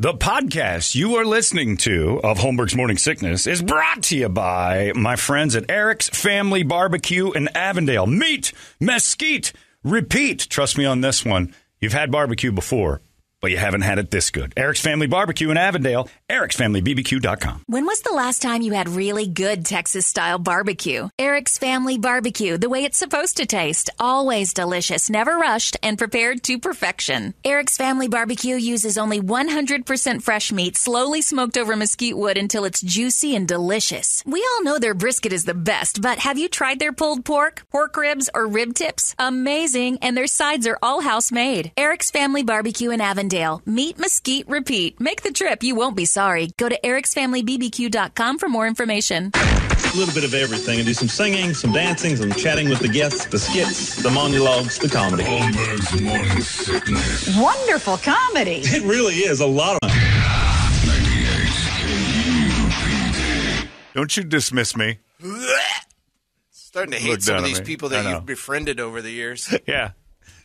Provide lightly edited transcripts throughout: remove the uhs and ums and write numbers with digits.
The podcast you are listening to of Holmberg's Morning Sickness is brought to you by my friends at Eric's Family Barbecue in Avondale. Meat, mesquite, repeat. Trust me on this one. You've had barbecue before, but you haven't had it this good. Eric's Family Barbecue in Avondale, ericsfamilybbq.com. When was the last time you had really good Texas-style barbecue? Eric's Family Barbecue, the way it's supposed to taste. Always delicious, never rushed, and prepared to perfection. Eric's Family Barbecue uses only 100% fresh meat, slowly smoked over mesquite wood until it's juicy and delicious. We all know their brisket is the best, but have you tried their pulled pork, pork ribs, or rib tips? Amazing, and their sides are all house-made. Eric's Family Barbecue in Avondale. Meat, mesquite, repeat. Make the trip. You won't be sorry. Go to ericsfamilybbq.com for more information. A little bit of everything. I do some singing, some dancing, some chatting with the guests, the skits, the monologues, the comedy. Holmberg's Morning Sickness. Wonderful comedy. It really is a lot of... Don't you dismiss me. Starting to hate some of these people that you've befriended over the years. Yeah.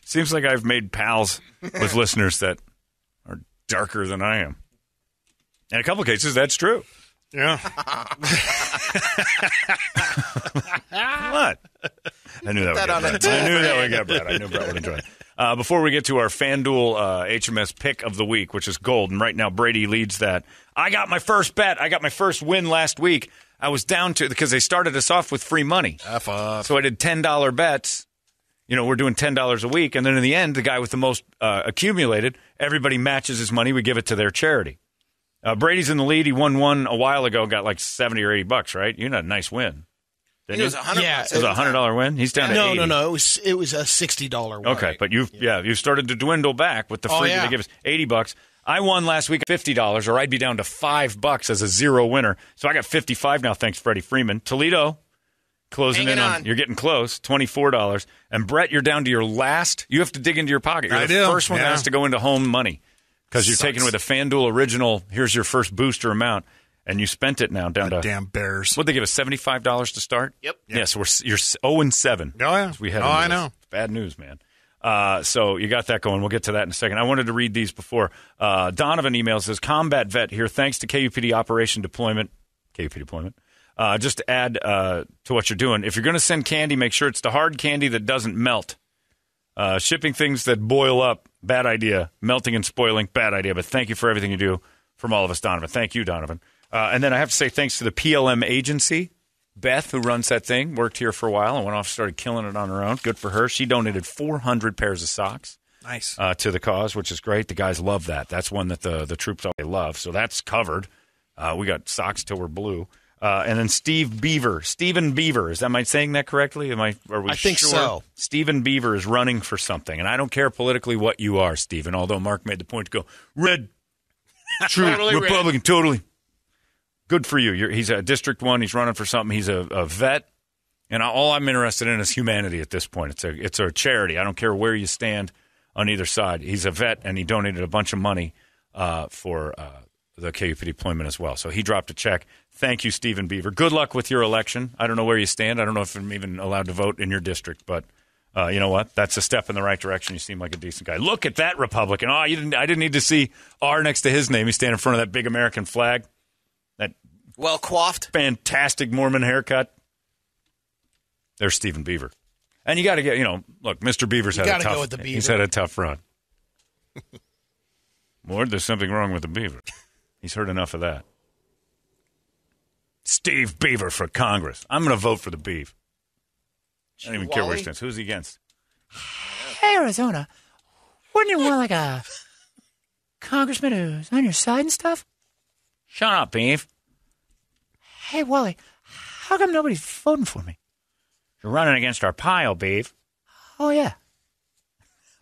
Seems like I've made pals with listeners that are darker than I am. In a couple cases, that's true. Yeah. What? I knew that would get Brett. I knew that would get Brett. I knew Brett would enjoy it. Before we get to our FanDuel HMS pick of the week, which is gold, and right now Brady leads that. I got my first bet. I got my first win last week. I was down to, because they started us off with free money. F off. So I did $10 bets. You know, we're doing $10 a week, and then in the end, the guy with the most accumulated, everybody matches his money. We give it to their charity. Brady's in the lead. He won one a while ago, got like $70 or $80, right? You had a nice win. It was $100. Yeah, It was a $100 win. He's down to $80. No. It was a $60 win. Okay, but you started to dwindle back with the free. They give us $80. I won last week $50, or I'd be down to $5 as a zero winner. So I got $55 now, thanks Freddie Freeman. Toledo. Closing in on. You're getting close, $24. And Brett, you're down to your last. You have to dig into your pocket. You're the first one that has to go into home money because you're taking with a FanDuel original. Here's your first booster amount, and you spent it now down to damn Bears. What'd they give us? $75 to start. Yep. Yeah. So you're 0-7. Oh yeah. I know. Bad news, man. So you got that going. We'll get to that in a second. I wanted to read these before. Donovan emails says, "Combat vet here. Thanks to KUPD Operation Deployment. KUPD Deployment. Just to add to what you're doing, if you're going to send candy, make sure it's the hard candy that doesn't melt. Shipping things that boil up, bad idea. Melting and spoiling, bad idea. But thank you for everything you do from all of us, Donovan. Thank you, Donovan. And then I have to say thanks to the PLM agency. Beth, who runs that thing, worked here for a while and went off and started killing it on her own. Good for her. She donated 400 pairs of socks. Nice. To the cause, which is great. The guys love that. That's one that the troops all love. So that's covered. We got socks till we're blue. And then Stephen Beaver. Am I saying that correctly? Are we I think sure? so. Stephen Beaver is running for something. And I don't care politically what you are, Stephen, although Mark made the point to go, red, true, Totally Republican, red. totally. Good for you. He's a District 1. He's running for something. He's a vet. And all I'm interested in is humanity at this point. It's a charity. I don't care where you stand on either side. He's a vet, and he donated a bunch of money for the KUP deployment as well. So he dropped a check. Thank you, Stephen Beaver. Good luck with your election. I don't know where you stand. I don't know if I'm even allowed to vote in your district, but you know what? That's a step in the right direction. You seem like a decent guy. Look at that Republican. I didn't need to see R next to his name. He's standing in front of that big American flag. That well coiffed, fantastic Mormon haircut. There's Stephen Beaver. And you got to get, look, Mr. Beaver's had a tough. Go with the Beaver. He's had a tough run. Lord, there's something wrong with the Beaver. He's heard enough of that. Steve Beaver for Congress. I'm going to vote for the Beav. I don't even care where he stands. Who's he against? Hey, Arizona, wouldn't you want like a congressman who's on your side and stuff? Shut up, Beav. Hey, Wally, how come nobody's voting for me? You're running against our pile, Beav. Oh, yeah.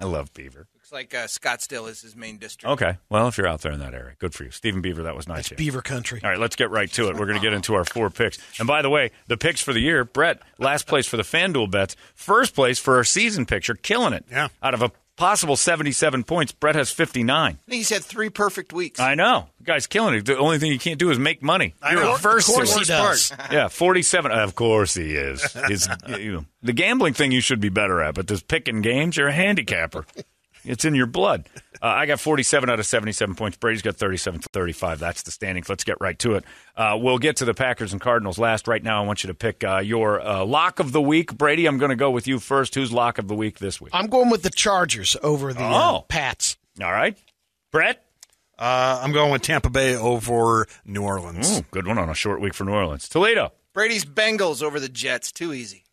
I love Beaver. looks like Scottsdale is his main district. Okay. Well, if you're out there in that area, good for you. Stephen Beaver, that was nice. That's Beaver country. All right, let's get right to it. We're going to get into our 4 picks. And by the way, the picks for the year, Brett, last place for the FanDuel bets, first place for our season picture, killing it. Yeah. Out of a possible 77 points, Brett has 59. I think he's had 3 perfect weeks. I know. The guy's killing it. The only thing you can't do is make money. I know. Of course he does. Yeah, 47. Of course he is. The gambling thing you should be better at, but this picking games, you're a handicapper. It's in your blood. I got 47 out of 77 points. Brady's got 37-35. That's the standings. Let's get right to it. We'll get to the Packers and Cardinals last. Right now, I want you to pick your lock of the week. Brady, I'm going to go with you first. Who's lock of the week this week? I'm going with the Chargers over the Pats. All right. Brett? I'm going with Tampa Bay over New Orleans. Ooh, good one on a short week for New Orleans. Toledo? Brady's Bengals over the Jets. Too easy.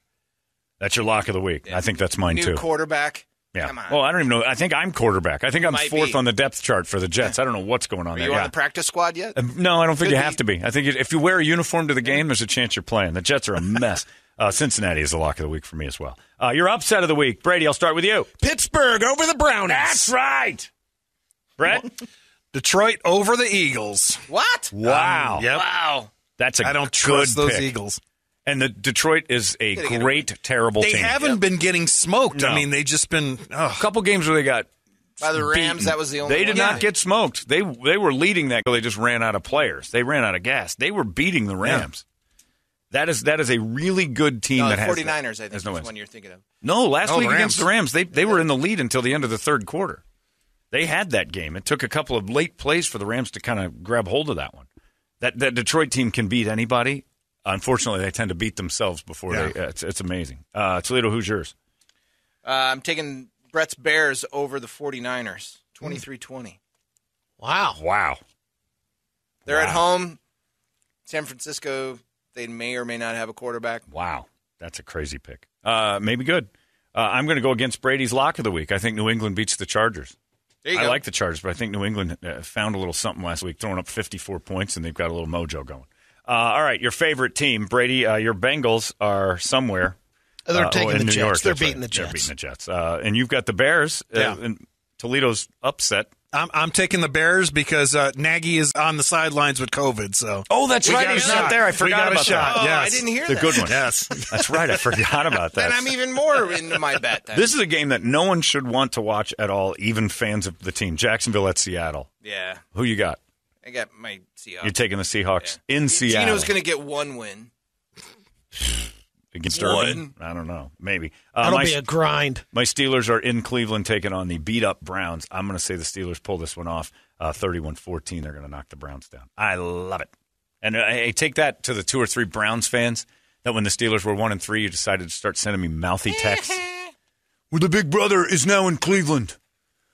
That's your lock of the week. Yeah. I think that's mine, too. New quarterback. Yeah. Come on. Well, I don't even know. I think I'm quarterback. I think I'm fourth on the depth chart for the Jets. I don't know what's going on Are there. you on the practice squad yet? No, I don't think you have to be. I think if you wear a uniform to the game, there's a chance you're playing. The Jets are a mess. Cincinnati is the lock of the week for me as well. Your upset of the week. Brady, I'll start with you. Pittsburgh over the Brownies. That's right. Brett? Detroit over the Eagles. What? Wow. Yep. Wow. That's a I don't good trust those pick. Eagles. And the Detroit is a great, terrible team. They haven't been getting smoked. No. I mean, they just been a couple games where they got by the Rams. beaten. That was the only. They did not get smoked. They were leading that. They just ran out of players. They ran out of gas. They were beating the Rams. Yeah. That is a really good team. The that 49ers, I think, is one you're thinking of. No, last week against the Rams, they were in the lead until the end of the third quarter. They had that game. It took a couple of late plays for the Rams to kind of grab hold of that one. That Detroit team can beat anybody. Unfortunately, they tend to beat themselves before they. It's amazing. Toledo, who's yours? I'm taking Brett's Bears over the 49ers, 23-20. Wow. They're at home. San Francisco, they may or may not have a quarterback. Wow. That's a crazy pick. Maybe good. I'm going to go against Brady's lock of the week. I think New England beats the Chargers. There you go. I like the Chargers, but I think New England found a little something last week, throwing up 54 points, and they've got a little mojo going. All right, your favorite team, Brady. Your Bengals are somewhere. They're taking the New Jets. York. They're beating the Jets. They're beating the Jets. And you've got the Bears. And Toledo's upset. I'm taking the Bears because Nagy is on the sidelines with COVID. So that's right. He's not there. I forgot about that. Yes. I didn't hear that. The good one. Yes, that's right. I forgot about that. And I'm even more into my bet. Then. This is a game that no one should want to watch at all, even fans of the team. Jacksonville at Seattle. Yeah. Who you got? I got my Seahawks. You're taking the Seahawks in Seattle. Gino's going to get one win. Against Urban? I don't know. Maybe. That'll be a grind. My Steelers are in Cleveland taking on the beat-up Browns. I'm going to say the Steelers pull this one off. 31-14, they're going to knock the Browns down. I love it. And I take that to the 2 or 3 Browns fans that when the Steelers were 1-3, you decided to start sending me mouthy texts. Well, the big brother is now in Cleveland.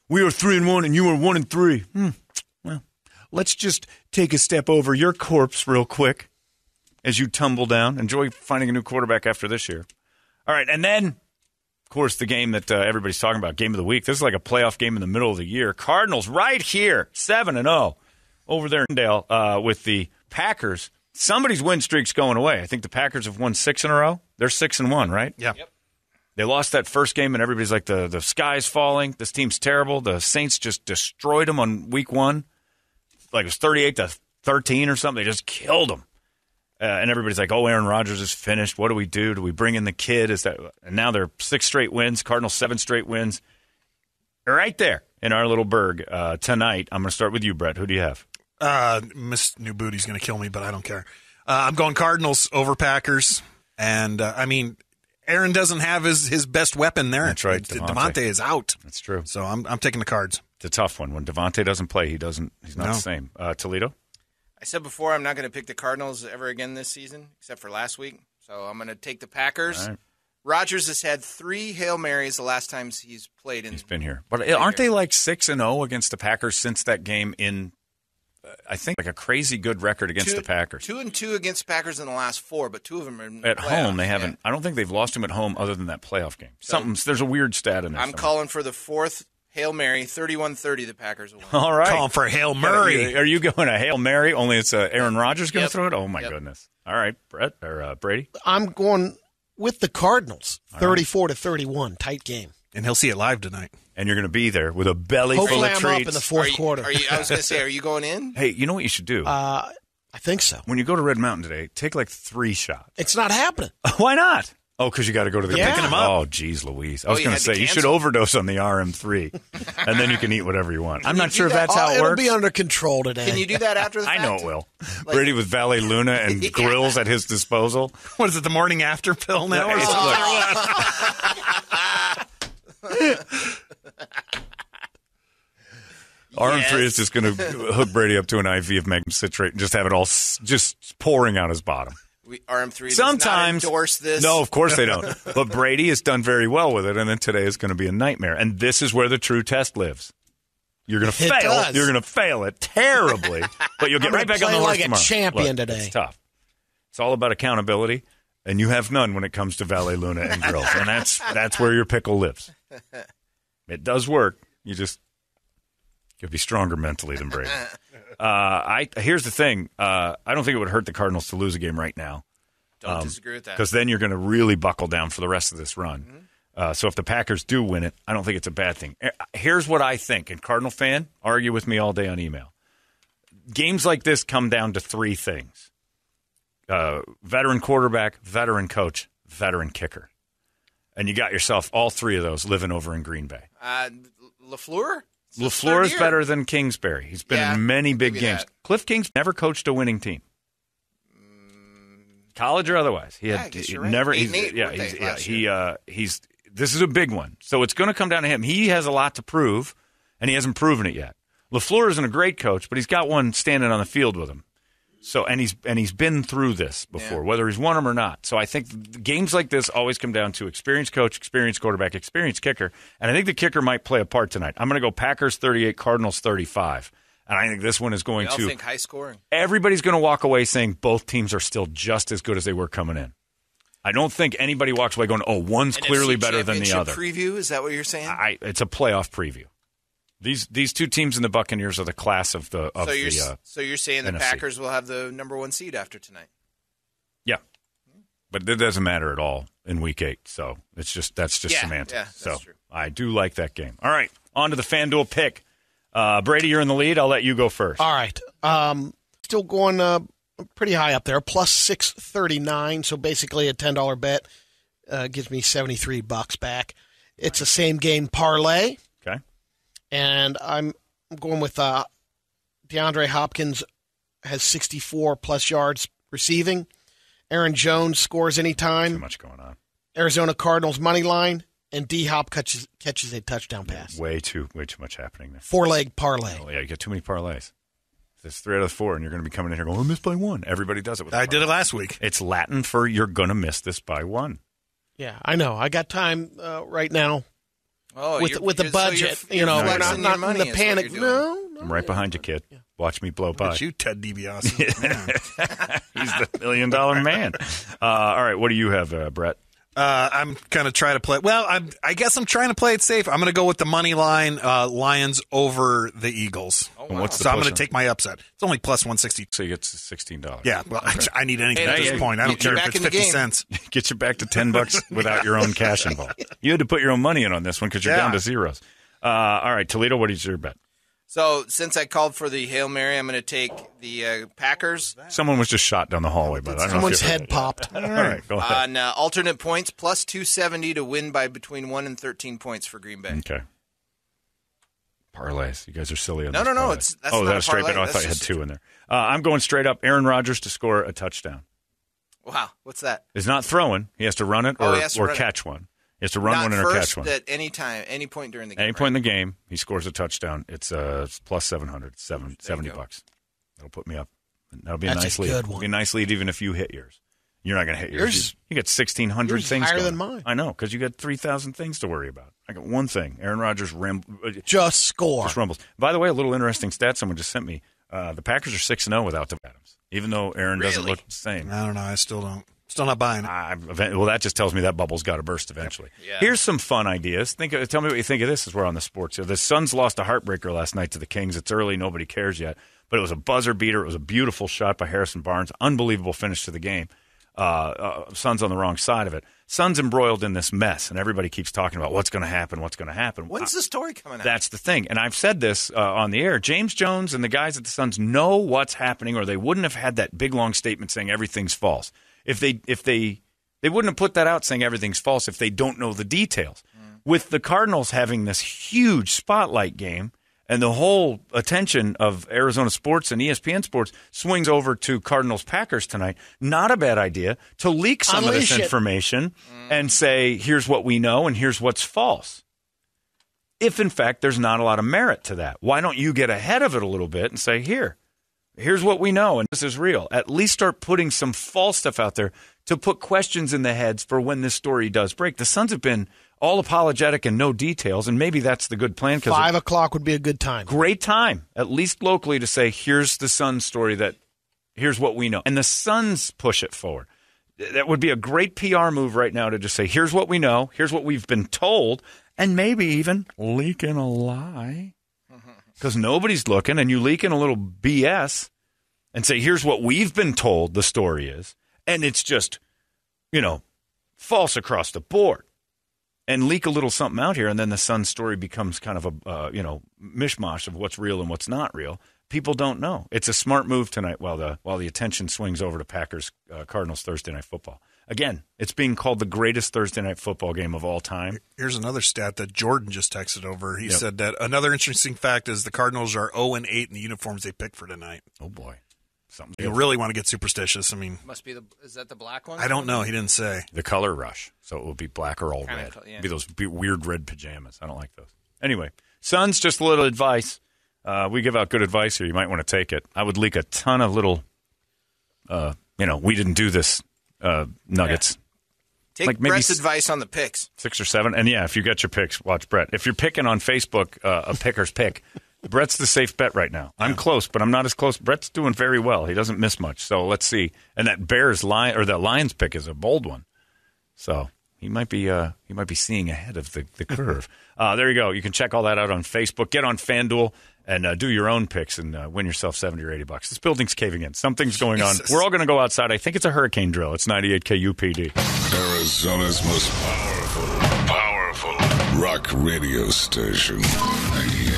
We are 3-1 and you are 1-3. Well, let's just take a step over your corpse real quick as you tumble down. Enjoy finding a new quarterback after this year. All right, and then, of course, the game that everybody's talking about, game of the week. This is like a playoff game in the middle of the year. Cardinals right here, 7-0 over there in Dale with the Packers. Somebody's win streak's going away. I think the Packers have won 6 in a row. They're 6-1, right? Yeah. Yep. They lost that first game, and everybody's like, the sky's falling. This team's terrible. The Saints just destroyed them on week 1. Like it was 38-13 or something. They just killed them. And everybody's like, Aaron Rodgers is finished. What do we do? Do we bring in the kid? And now they're 6 straight wins. Cardinals 7 straight wins. Right there in our little burg tonight. I'm going to start with you, Brett. Who do you have? Miss New Booty's going to kill me, but I don't care. I'm going Cardinals over Packers. And, Aaron doesn't have his best weapon there. That's right. Devontae is out. That's true. So I'm taking the Cards. It's a tough one. When Devontae doesn't play, he's not the same. Toledo? I said before I'm not going to pick the Cardinals ever again this season, except for last week. So I'm going to take the Packers. Right. Rodgers has had 3 Hail Marys the last times he's played. He's been here. But aren't they like 6-0 against the Packers since that game in, I think, like a crazy good record against the Packers? 2-2 against Packers in the last 4, but 2 of them are in at playoffs. Home. They haven't. Yeah. I don't think they've lost him at home other than that playoff game. There's a weird stat in there. I'm calling for the 4th Hail Mary, 31-30, the Packers will win. All right. Calling for a Hail Mary. Are you going a Hail Mary, only it's Aaron Rodgers going to throw it? Oh, my goodness. All right, Brett or Brady? I'm going with the Cardinals, 34-31, tight game. And he'll see it live tonight. And you're going to be there with a belly full of treats. Hopefully I'm up in the fourth quarter. I was going to say, are you going in? Hey, you know what you should do? I think so. When you go to Red Mountain today, take like 3 shots. It's not happening. Why not? Oh, because you got to go to the picking them up. Oh, geez, Louise. I was going to say you should overdose on the RM3, and then you can eat whatever you want. I'm not sure if that's how it works. It'll be under control today. Can you do that after the fact? I know it will. Brady with Valet Luna and grills at his disposal. What is it, the morning after pill now? RM3 is just going to hook Brady up to an IV of magnesium citrate and just have it all just pouring out his bottom. RM3 Sometimes does not endorse this. No, of course they don't. But Brady has done very well with it, and then today is going to be a nightmare. And this is where the true test lives. You're going to fail. Does. You're going to fail it terribly, but you'll get right back on the horse like tomorrow. A champion Look, today. It's tough. It's all about accountability, and you have none when it comes to Valet Luna and grills, and that's where your pickle lives. It does work. You just you'll be stronger mentally than Brady. Here's the thing. I don't think it would hurt the Cardinals to lose a game right now. Don't disagree with that. Because then you're going to really buckle down for the rest of this run. So if the Packers do win it, I don't think it's a bad thing. Here's what I think, and Cardinal fan, argue with me all day on email. Games like this come down to three things. Veteran quarterback, veteran coach, veteran kicker. And you got yourself all three of those living over in Green Bay. LaFleur? LaFleur is better than Kingsbury. He's been in many big games. Cliff Kings never coached a winning team. College or otherwise. He had never. This is a big one. So it's going to come down to him. He has a lot to prove, and he hasn't proven it yet. LaFleur isn't a great coach, but he's got one standing on the field with him. So and he's been through this before, whether he's won them or not. So I think games like this always come down to experienced coach, experienced quarterback, experienced kicker, and I think the kicker might play a part tonight. I'm going to go Packers 38, Cardinals 35, and I think this one is going to. Think high scoring. Everybody's going to walk away saying both teams are still just as good as they were coming in. I don't think anybody walks away going, "Oh, one's clearly better than the other." Preview, is that what you're saying? It's a playoff preview. These two teams in the Buccaneers are the class of the. So you're saying the NFC. Packers will have the number one seed after tonight? Yeah, but it doesn't matter at all in Week 8. So that's just semantics. Yeah, that's true. I do like that game. All right, on to the FanDuel pick. Brady, you're in the lead. I'll let you go first. All right, still going pretty high up there, plus 639. So basically a $10 bet gives me $73 back. It's a same game parlay. Okay. And I'm going with DeAndre Hopkins has 64-plus yards receiving. Aaron Jones scores anytime. Too much going on. Arizona Cardinals money line, and D-Hop catches a touchdown pass. Way too much happening there. 4-leg parlay. Oh, yeah, you get too many parlays. It's 3 out of 4, and you're going to be coming in here going, I missed by 1. Everybody does it with I did it last week. It's Latin for you're going to miss this by 1. Yeah, I know. I got time right now. Oh, with the budget, so you're we're not in money the panic. No, I'm right behind you, kid. Watch me blow by. Look at you, Ted DiBiase. He's the $1 million man. All right, what do you have, Brett? I'm going to try to play. Well, I guess I'm trying to play it safe. I'm going to go with the money line, Lions over the Eagles. Oh, wow. So I'm going to take my upset. It's only plus 160. So you get $16. Yeah, well, Okay. I need anything at this point. I don't care if it's 50 cents. Get you back to $10 without your own cash involved. You had to put your own money in on this one because you're down to zeros. All right, Toledo, what is your bet? So since I called for the Hail Mary, I'm going to take the Packers. Someone was just shot down the hallway, but I don't know. Someone's head popped. All right, go ahead. On alternate points, plus 270 to win by between 1 and 13 points for Green Bay. Okay. Parlays. You guys are silly on No, this no, no. parlay. That's oh, not that a was straight parlay. bet. Oh, I thought you had 2 in there. I'm going straight up. Aaron Rodgers to score a touchdown. Wow, what's that? He's not throwing. He has to run it or catch one. He has to run one or catch one. At any time, any point during the game. Any point in the game, he scores a touchdown. It's plus 700, $70. That'll put me up. That'll be a nice lead. Good one. It'll be a nice lead even if you hit yours. You're not going to hit yours. You get 1,600 yours is things higher going. than mine. I know, because you got 3,000 things to worry about. I got one thing. Aaron Rodgers just score. Just rumbles. By the way, a little interesting stat someone just sent me. The Packers are 6-0 without Devontae Adams, even though Aaron doesn't look the same. I don't know. I still don't. Still not buying it. Well, that just tells me that bubble's got to burst eventually. Yeah. Here's some fun ideas. Tell me what you think of this as we're on the sports here. The Suns lost a heartbreaker last night to the Kings. It's early. Nobody cares yet. But it was a buzzer beater. It was a beautiful shot by Harrison Barnes. Unbelievable finish to the game. Suns on the wrong side of it. Suns embroiled in this mess, and everybody keeps talking about what's going to happen, what's going to happen. When's the story coming out? That's the thing. And I've said this on the air. James Jones and the guys at the Suns know what's happening, or they wouldn't have had that big, long statement saying everything's false. If they wouldn't have put that out saying everything's false if they don't know the details. With the Cardinals having this huge spotlight game and the whole attention of Arizona sports and ESPN sports swings over to Cardinals-Packers tonight, not a bad idea to leak some of this information and say, here's what we know and here's what's false. if, in fact, there's not a lot of merit to that. Why don't you get ahead of it a little bit and say, here's what we know, and this is real. At least start putting some false stuff out there to put questions in the heads for when this story does break. The Suns have been all apologetic and no details, and maybe that's the good plan. 5 o'clock would be a good time. Great time, at least locally, to say, here's the Suns story, here's what we know. And the Suns push it forward. That would be a great PR move right now to just say, here's what we know, here's what we've been told, and maybe even leak in a lie. Because nobody's looking, and you leak in a little BS and say, here's what we've been told the story is, and it's just, false across the board. And leak a little something out here, and then the Suns story becomes kind of a mishmash of what's real and what's not real. People don't know. It's a smart move tonight while the attention swings over to Packers Cardinals Thursday Night Football. Again, it's being called the greatest Thursday Night Football game of all time. Here's another stat that Jordan just texted over. He said that another interesting fact is the Cardinals are 0-8 in the uniforms they picked for tonight. Oh boy. Something you really want to get superstitious. I mean, is that the black one? I don't know. He didn't say. The color rush. So it will be black or all red. It'd be those weird red pajamas. I don't like those. Anyway, Suns, just a little advice. We give out good advice here. You might want to take it. I would leak a ton of little, we didn't do this nuggets. Yeah. Take Brett's advice on the picks. 6 or 7. And, if you got your picks, watch Brett. If you're picking on Facebook, a picker's pick, Brett's the safe bet right now. I'm close, but I'm not as close. Brett's doing very well. He doesn't miss much. So let's see. And that that Lions pick is a bold one. So he might be seeing ahead of the curve. There you go. You can check all that out on Facebook. Get on FanDuel and do your own picks and win yourself $70 or $80. This building's caving in. Something's going on. We're all going to go outside. I think it's a hurricane drill. It's 98 KUPD. Arizona's most powerful rock radio station. 98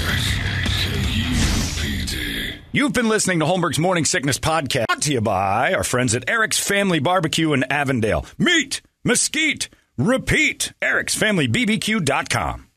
KUPD. You've been listening to Holmberg's Morning Sickness Podcast, brought to you by our friends at Eric's Family Barbecue in Avondale. Meet, mesquite, repeat. Eric'sFamilyBBQ.com.